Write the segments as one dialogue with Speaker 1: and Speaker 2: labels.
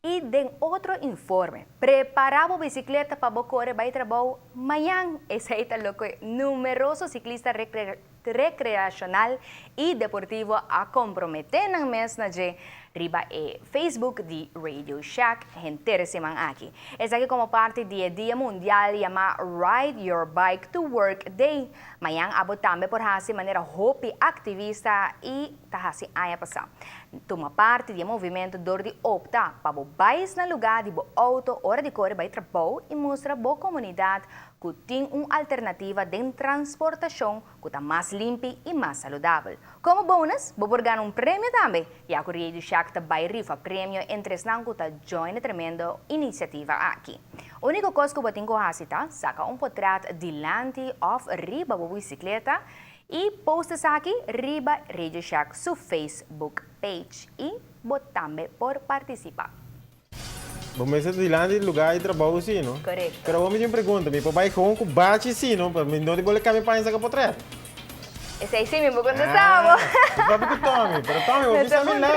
Speaker 1: E de outro informe, preparava a bicicleta para correr para o trabalho amanhã. Esse aí está louco. Numerosos ciclistas recreacional e deportivo a comprometer na mês na riba Facebook de Radio Shack, gente semang aqui. Esse aqui como parte do Dia Mundial chamado Ride Your Bike to Work Day. Amanhã abo também por hasi maneira hopi ativista e tahasi aya pasa. Toma parte do movimento dor de opta para o país na lugar de auto hora de correr para trabalho e mostra boa comunidade que tem uma alternativa de transportação que está mais limpa e mais saudável. Como bônus, vou ganhar um prêmio também. E a Correio do Shack também rifa prêmio entre os que está join a tremenda iniciativa aqui. O único coisa que eu tenho que fazer saca um portrait delante of riba da bicicleta e posta aqui riba Radio Shack su Facebook page e também por participar.
Speaker 2: Vamos ver se lá no lugar de trabalho, sim, não?
Speaker 1: Correto.
Speaker 2: Pero vamos me pergunta, me papai com o bate, sim, não? Para mim não te pode caminhar para essa capotreta.
Speaker 1: Esse aí sim mesmo contestamos.
Speaker 2: Papai que tome, pero tome, vou precisar me lá,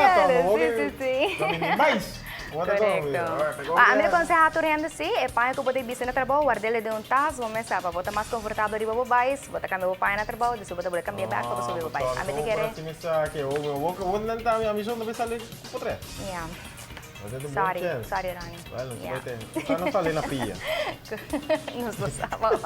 Speaker 2: tome.
Speaker 1: Sim.
Speaker 2: Mais.
Speaker 1: Correcto. A minha aconselha a renda sim, é pai que eu botei bici na trabalho, guardei de um tazo, vamos começar para botar mais confortável de bobo bais, botar cambiar o pai na trabalho, depois botar cambiar back para subir o pai. A minha querer.
Speaker 2: Vou tentar a missão de pensar ali capotreta.
Speaker 1: Yeah.
Speaker 2: Sorry,
Speaker 1: Rani.
Speaker 2: Well, não falei na pia.
Speaker 1: Nos lo sabemos.